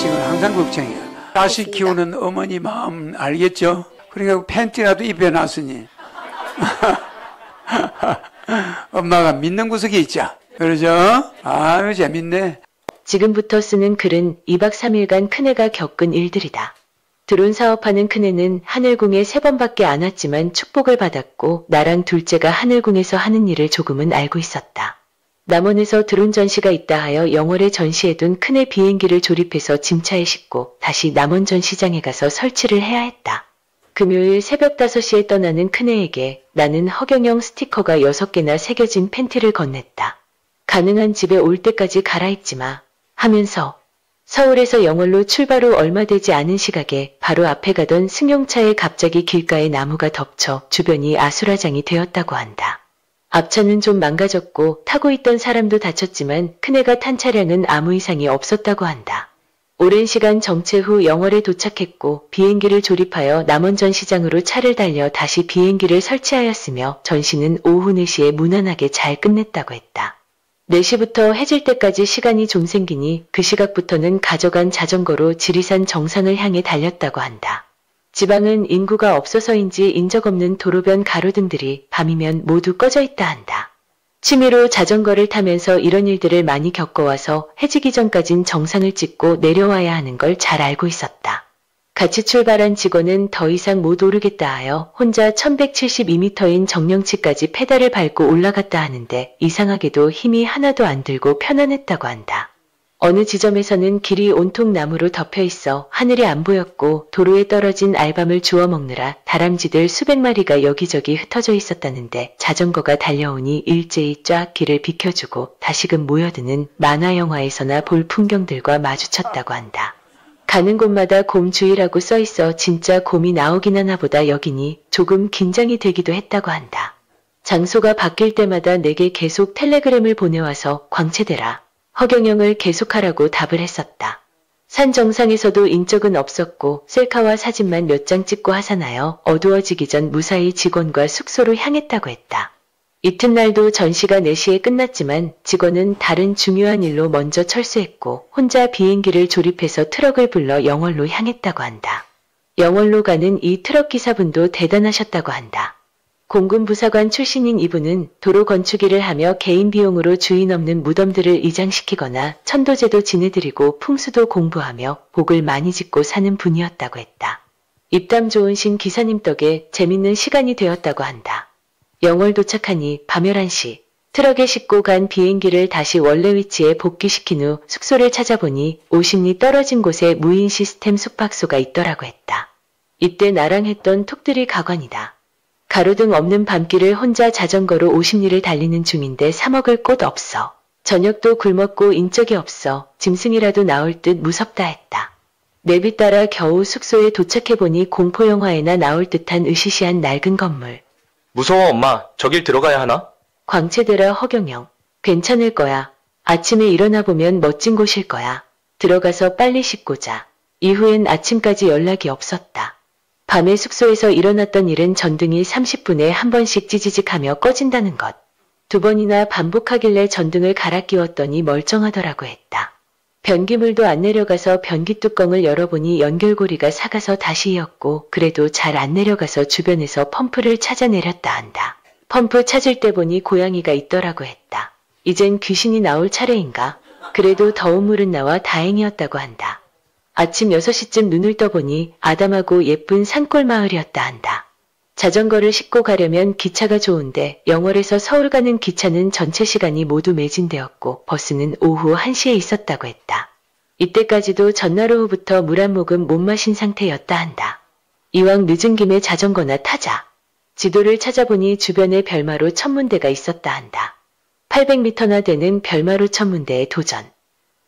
자식은 항상 걱정이야. 자식 키우는 어머니 마음 알겠죠? 그러니까 팬티라도 입혀놨으니 엄마가 믿는 구석에 있자. 그러죠? 아유 재밌네. 지금부터 쓰는 글은 2박 3일간 큰애가 겪은 일들이다. 드론 사업하는 큰애는 하늘궁에 3번밖에 안 왔지만 축복을 받았고 나랑 둘째가 하늘궁에서 하는 일을 조금은 알고 있었다. 남원에서 드론 전시가 있다 하여 영월에 전시해둔 큰애 비행기를 조립해서 짐차에 싣고 다시 남원 전시장에 가서 설치를 해야 했다. 금요일 새벽 5시에 떠나는 큰애에게 나는 허경영 스티커가 6개나 새겨진 팬티를 건넸다. 가능한 집에 올 때까지 갈아입지 마 하면서 서울에서 영월로 출발 후 얼마 되지 않은 시각에 바로 앞에 가던 승용차에 갑자기 길가에 나무가 덮쳐 주변이 아수라장이 되었다고 한다. 앞차는 좀 망가졌고 타고 있던 사람도 다쳤지만 큰애가 탄 차량은 아무 이상이 없었다고 한다. 오랜 시간 정체 후 영월에 도착했고 비행기를 조립하여 남원 전시장으로 차를 달려 다시 비행기를 설치하였으며 전시는 오후 4시에 무난하게 잘 끝냈다고 했다. 4시부터 해질 때까지 시간이 좀 생기니 그 시각부터는 가져간 자전거로 지리산 정상을 향해 달렸다고 한다. 지방은 인구가 없어서인지 인적 없는 도로변 가로등들이 밤이면 모두 꺼져 있다 한다. 취미로 자전거를 타면서 이런 일들을 많이 겪어와서 해지기 전까진 정상을 찍고 내려와야 하는 걸 잘 알고 있었다. 같이 출발한 직원은 더 이상 못 오르겠다 하여 혼자 1172m인 정령치까지 페달을 밟고 올라갔다 하는데 이상하게도 힘이 하나도 안 들고 편안했다고 한다. 어느 지점에서는 길이 온통 나무로 덮여 있어 하늘이 안 보였고 도로에 떨어진 알밤을 주워 먹느라 다람쥐들 수백 마리가 여기저기 흩어져 있었다는데 자전거가 달려오니 일제히 쫙 길을 비켜주고 다시금 모여드는 만화 영화에서나 볼 풍경들과 마주쳤다고 한다. 가는 곳마다 곰주의라고 써있어 진짜 곰이 나오긴 하나 보다 여기니 조금 긴장이 되기도 했다고 한다. 장소가 바뀔 때마다 내게 계속 텔레그램을 보내와서 광채대라. 허경영을 계속하라고 답을 했었다. 산 정상에서도 인적은 없었고 셀카와 사진만 몇 장 찍고 하산하여 어두워지기 전 무사히 직원과 숙소로 향했다고 했다. 이튿날도 전시가 4시에 끝났지만 직원은 다른 중요한 일로 먼저 철수했고 혼자 비행기를 조립해서 트럭을 불러 영월로 향했다고 한다. 영월로 가는 이 트럭 기사분도 대단하셨다고 한다. 공군 부사관 출신인 이분은 도로 건축일을 하며 개인 비용으로 주인 없는 무덤들을 이장시키거나 천도제도 지내드리고 풍수도 공부하며 복을 많이 짓고 사는 분이었다고 했다. 입담 좋은 신 기사님 덕에 재밌는 시간이 되었다고 한다. 영월 도착하니 밤 11시 트럭에 싣고 간 비행기를 다시 원래 위치에 복귀시킨 후 숙소를 찾아보니 50리 떨어진 곳에 무인 시스템 숙박소가 있더라고 했다. 이때 나랑 했던 톡들이 가관이다. 가로등 없는 밤길을 혼자 자전거로 50리를 달리는 중인데 사 먹을 곳 없어. 저녁도 굶었고 인적이 없어. 짐승이라도 나올 듯 무섭다 했다. 내비 따라 겨우 숙소에 도착해보니 공포영화에나 나올 듯한 으시시한 낡은 건물. 무서워 엄마. 저길 들어가야 하나? 광채대라 허경영. 괜찮을 거야. 아침에 일어나 보면 멋진 곳일 거야. 들어가서 빨리 씻고 자. 이후엔 아침까지 연락이 없었다. 밤에 숙소에서 일어났던 일은 전등이 30분에 한 번씩 찌지직하며 꺼진다는 것. 2번이나 반복하길래 전등을 갈아 끼웠더니 멀쩡하더라고 했다. 변기물도 안 내려가서 변기 뚜껑을 열어보니 연결고리가 삭아서 다시 이었고 그래도 잘 안 내려가서 주변에서 펌프를 찾아 내렸다 한다. 펌프 찾을 때 보니 고양이가 있더라고 했다. 이젠 귀신이 나올 차례인가? 그래도 더운 물은 나와 다행이었다고 한다. 아침 6시쯤 눈을 떠보니 아담하고 예쁜 산골 마을이었다 한다. 자전거를 싣고 가려면 기차가 좋은데 영월에서 서울 가는 기차는 전체 시간이 모두 매진되었고 버스는 오후 1시에 있었다고 했다. 이때까지도 전날 오후부터 물 한 모금 못 마신 상태였다 한다. 이왕 늦은 김에 자전거나 타자. 지도를 찾아보니 주변에 별마루 천문대가 있었다 한다. 800m나 되는 별마루 천문대에 도전.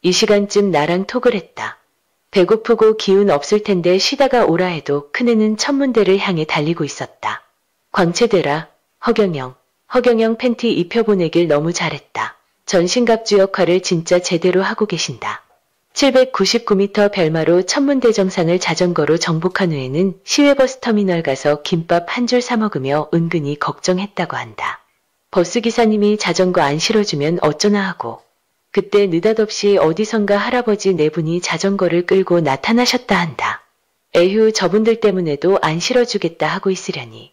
이 시간쯤 나랑 톡을 했다. 배고프고 기운 없을 텐데 쉬다가 오라 해도 큰애는 천문대를 향해 달리고 있었다. 광채대라. 허경영. 허경영 팬티 입혀보내길 너무 잘했다. 전신갑주 역할을 진짜 제대로 하고 계신다. 799m 별마로 천문대 정상을 자전거로 정복한 후에는 시외버스 터미널 가서 김밥 한 줄 사 먹으며 은근히 걱정했다고 한다. 버스기사님이 자전거 안 실어주면 어쩌나 하고 그때 느닷없이 어디선가 할아버지 네 분이 자전거를 끌고 나타나셨다 한다. 에휴, 저분들 때문에도 안 실어주겠다 하고 있으려니.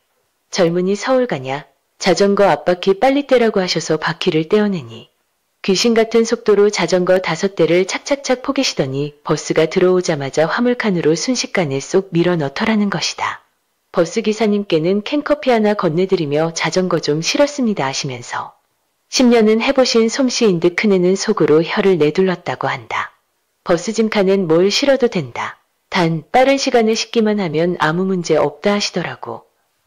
젊은이 서울 가냐? 자전거 앞바퀴 빨리 떼라고 하셔서 바퀴를 떼어내니. 귀신 같은 속도로 자전거 5대를 착착착 포개시더니 버스가 들어오자마자 화물칸으로 순식간에 쏙 밀어 넣더라는 것이다. 버스 기사님께는 캔커피 하나 건네드리며 자전거 좀 실었습니다 하시면서 10년은 해보신 솜씨인 듯 큰애는 속으로 혀를 내둘렀다고 한다. 버스 짐칸엔 뭘 실어도 된다. 단 빠른 시간에 싣기만 하면 아무 문제 없다 하시더라고.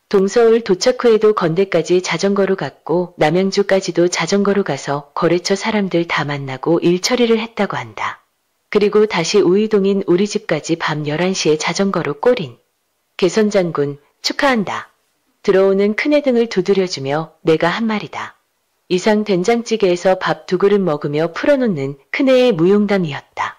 동서울 도착 후에도 건대까지 자전거로 갔고 남양주까지도 자전거로 가서 거래처 사람들 다 만나고 일 처리를 했다고 한다. 그리고 다시 우이동인 우리 집까지 밤 11시에 자전거로 꼬린. 개선장군 축하한다. 들어오는 큰애 등을 두드려주며 내가 한 말이다. 이상 된장찌개에서 밥 2그릇 먹으며 풀어놓는 큰애의 무용담이었다.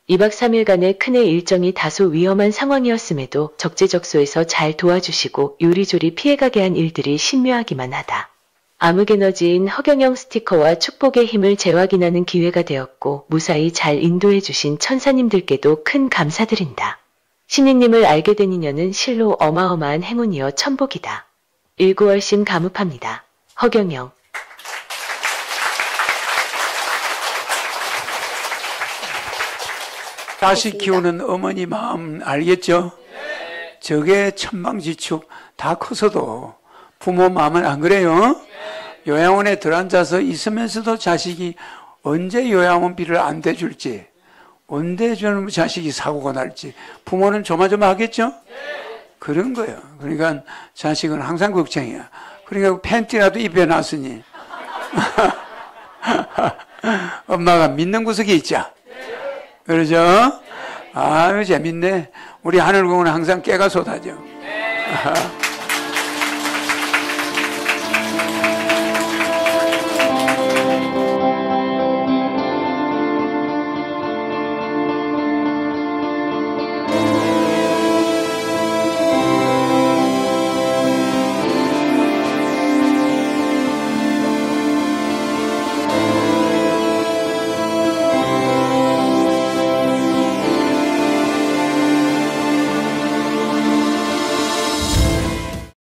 2박 3일간의 큰애 일정이 다소 위험한 상황이었음에도 적재적소에서 잘 도와주시고 요리조리 피해가게 한 일들이 신묘하기만 하다. 암흑에너지인 허경영 스티커와 축복의 힘을 재확인하는 기회가 되었고 무사히 잘 인도해주신 천사님들께도 큰 감사드린다. 신인님을 알게 된 인연은 실로 어마어마한 행운이여 천복이다. 일구월심 가묵합니다. 허경영. 자식 키우는 어머니 마음 알겠죠? 저게 천방지축 다 커서도 부모 마음은 안 그래요? 요양원에 들어앉아서 있으면서도 자식이 언제 요양원비를 안 대줄지, 언제 저는 자식이 사고가 날지 부모는 조마조마하겠죠? 그런 거예요. 그러니까 자식은 항상 걱정이야. 그러니까 팬티라도 입혀놨으니 엄마가 믿는 구석이 있자. 그러죠? 아유, 재밌네. 우리 하늘공은 항상 깨가 쏟아져.